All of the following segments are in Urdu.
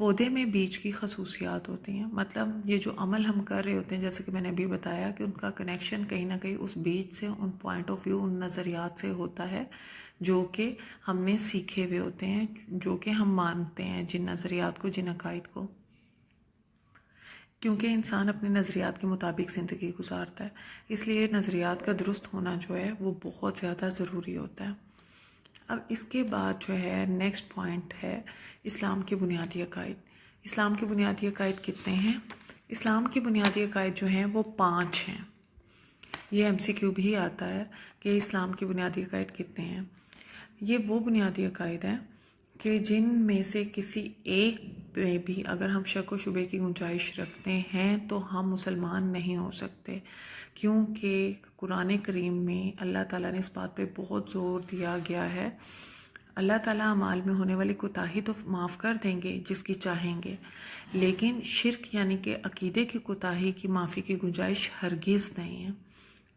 پودے میں بیج کی خصوصیات ہوتی ہیں، مطلب یہ جو عمل ہم کر رہے ہوتے ہیں، جیسے کہ میں نے ابھی بتایا کہ ان کا کنیکشن کہیں نہ کہیں اس بیج سے، ان پوائنٹ آف ویو، ان نظریات سے ہوتا ہے جو کہ ہم نے سیکھے ہوئے ہوتے ہیں، جو کہ ہم مانتے ہیں جن نظریات کو، جن عقائد کو، کیونکہ انسان اپنے نظریات کے مطابق زندگی گزارتا ہے، اس لیے نظریات کا درست ہونا جو ہے وہ بہت زیادہ ضروری ہوتا ہے۔ اب اس کے بعد جو ہے نیکسٹ پوائنٹ ہے اسلام کے بنیادی عقائد۔ اسلام کے بنیادی عقائد کتنے ہیں؟ اسلام کے بنیادی عقائد جو ہیں وہ 5 ہیں۔ یہ MCQ بھی آتا ہے کہ اسلام کے بنیادی عقائد کتنے ہیں۔ یہ وہ بنیادی عقائد ہیں کہ جن میں سے کسی ایک میں بھی اگر ہم شک و شبے کی گنجائش رکھتے ہیں تو ہم مسلمان نہیں ہو سکتے، کیونکہ قرآن کریم میں اللہ تعالیٰ نے اس بات پہ بہت زور دیا گیا ہے۔ اللہ تعالیٰ اعمال میں ہونے والی کوتاہی تو معاف کر دیں گے جس کی چاہیں گے، لیکن شرک یعنی کہ عقیدے کی کوتاہی کی معافی کی گنجائش ہرگز نہیں ہے۔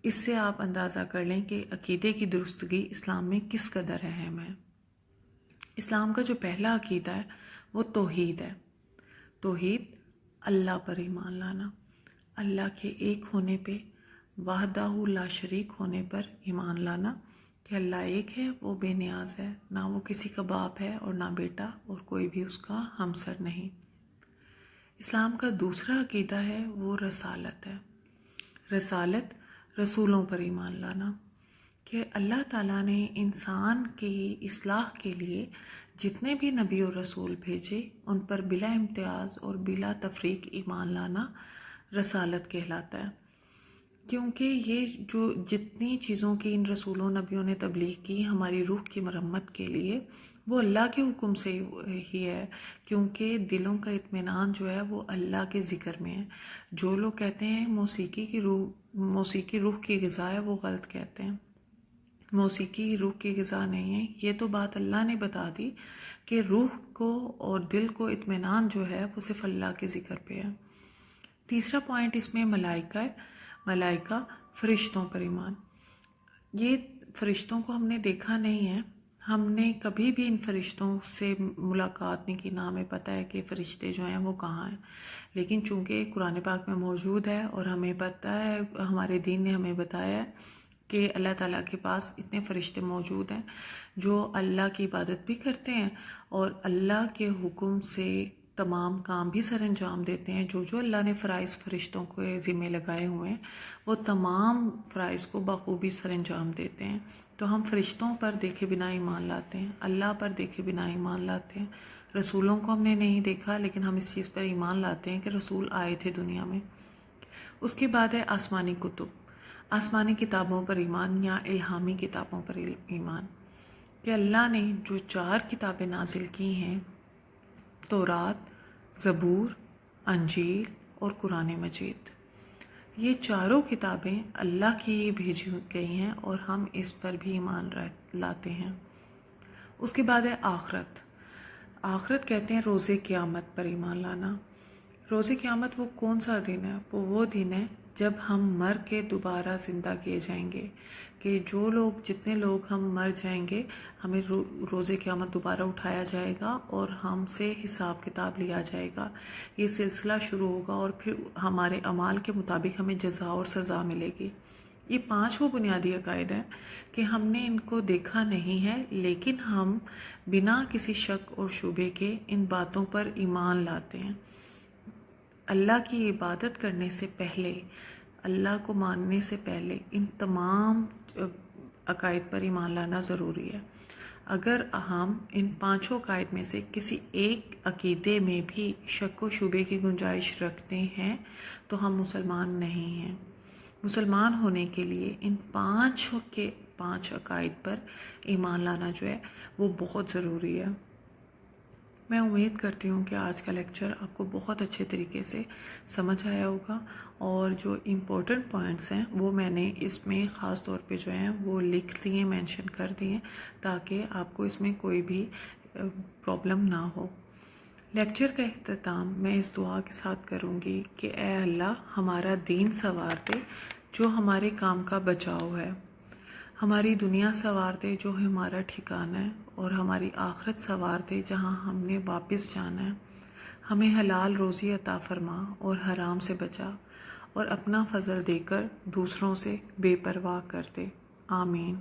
اس سے آپ اندازہ کر لیں کہ عقیدے کی درستگی اسلام میں کس قدر اہم ہے۔ اسلام کا جو پہلا عقیدہ ہے وہ توحید ہے۔ توحید، اللہ پر ایمان لانا، اللہ کے ایک ہونے پہ، وحدہ لا شریک ہونے پر ایمان لانا کہ اللہ ایک ہے، وہ بے نیاز ہے، نہ وہ کسی کا باپ ہے اور نہ بیٹا، اور کوئی بھی اس کا ہمسر نہیں۔ اسلام کا دوسرا عقیدہ ہے وہ رسالت ہے۔ رسالت، رسولوں پر ایمان لانا کہ اللہ تعالیٰ نے انسان کی اصلاح کے لیے جتنے بھی نبی اور رسول بھیجے ان پر بلا امتیاز اور بلا تفریق ایمان لانا رسالت کہلاتا ہے، کیونکہ یہ جو جتنی چیزوں کی ان رسولوں نبیوں نے تبلیغ کی ہماری روح کی مرمت کے لیے، وہ اللہ کے حکم سے ہی ہے، کیونکہ دلوں کا اطمینان جو ہے وہ اللہ کے ذکر میں ہے۔ جو لوگ کہتے ہیں موسیقی روح کی غذا ہے، وہ غلط کہتے ہیں۔ موسیقی روح کی غذا نہیں ہے، یہ تو بات اللہ نے بتا دی کہ روح کو اور دل کو اطمینان جو ہے وہ صرف اللہ کے ذکر پہ ہے۔ تیسرا پوائنٹ اس میں ملائکہ ہے۔ ملائکہ، فرشتوں پر ایمان۔ یہ فرشتوں کو ہم نے دیکھا نہیں ہے، ہم نے کبھی بھی ان فرشتوں سے ملاقات نہیں کی، نہ ہمیں پتہ ہے کہ فرشتے جو ہیں وہ کہاں ہیں، لیکن چونکہ قرآن پاک میں موجود ہے اور ہمیں پتہ ہے، ہمارے دین نے ہمیں بتایا ہے کہ اللہ تعالیٰ کے پاس اتنے فرشتے موجود ہیں جو اللہ کی عبادت بھی کرتے ہیں اور اللہ کے حکم سے تمام کام بھی سر انجام دیتے ہیں۔ جو اللہ نے فرائض فرشتوں کو ذمہ لگائے ہوئے ہیں وہ تمام فرائض کو بخوبی سر انجام دیتے ہیں۔ تو ہم فرشتوں پر دیکھے بنا ایمان لاتے ہیں، اللہ پر دیکھے بنا ایمان لاتے ہیں۔ رسولوں کو ہم نے نہیں دیکھا لیکن ہم اس چیز پر ایمان لاتے ہیں کہ رسول آئے تھے دنیا میں۔ اس کے بعد ہے آسمانی کتب، آسمانی کتابوں پر ایمان یا الہامی کتابوں پر ایمان، کہ اللہ نے جو 4 کتابیں نازل کی ہیں، تورات، زبور، انجیل اور قرآن مجید، یہ چاروں کتابیں اللہ کی ہی بھیجی گئی ہیں اور ہم اس پر بھی ایمان لاتے ہیں۔ اس کے بعد ہے آخرت۔ آخرت کہتے ہیں روز قیامت پر ایمان لانا۔ روز قیامت وہ کون سا دن ہے؟ وہ دن ہے جب ہم مر کے دوبارہ زندہ کیے جائیں گے، کہ جتنے لوگ ہم مر جائیں گے ہمیں روز قیامت دوبارہ اٹھایا جائے گا اور ہم سے حساب کتاب لیا جائے گا۔ یہ سلسلہ شروع ہوگا اور پھر ہمارے اعمال کے مطابق ہمیں جزا اور سزا ملے گی۔ یہ 5 وہ بنیادی عقائد ہیں کہ ہم نے ان کو دیکھا نہیں ہے لیکن ہم بنا کسی شک اور شبے کے ان باتوں پر ایمان لاتے ہیں۔ اللہ کی عبادت کرنے سے پہلے، اللہ کو ماننے سے پہلے ان تمام عقائد پر ایمان لانا ضروری ہے۔ اگر ہم ان 5 عقائد میں سے کسی ایک عقیدے میں بھی شک و شبے کی گنجائش رکھتے ہیں تو ہم مسلمان نہیں ہیں۔ مسلمان ہونے کے لیے ان 5 عقائد پر ایمان لانا جو ہے وہ بہت ضروری ہے۔ میں امید کرتی ہوں کہ آج کا لیکچر آپ کو بہت اچھے طریقے سے سمجھ آیا ہوگا، اور جو امپورٹنٹ پوائنٹس ہیں وہ میں نے اس میں خاص طور پہ جو ہیں وہ لکھ دیے، مینشن کر دیے، تاکہ آپ کو اس میں کوئی بھی پرابلم نہ ہو۔ لیکچر کا اختتام میں اس دعا کے ساتھ کروں گی کہ اے اللہ ہمارا دین سنوار دے جو ہمارے کام کا بچاؤ ہے، ہماری دنیا سنوار دے جو ہمارا ٹھکانہ ہے، اور ہماری آخرت سنوار دے جہاں ہم نے واپس جانا ہے۔ ہمیں حلال روزی عطا فرما اور حرام سے بچا، اور اپنا فضل دے کر دوسروں سے بے پرواہ کر دے۔ آمین۔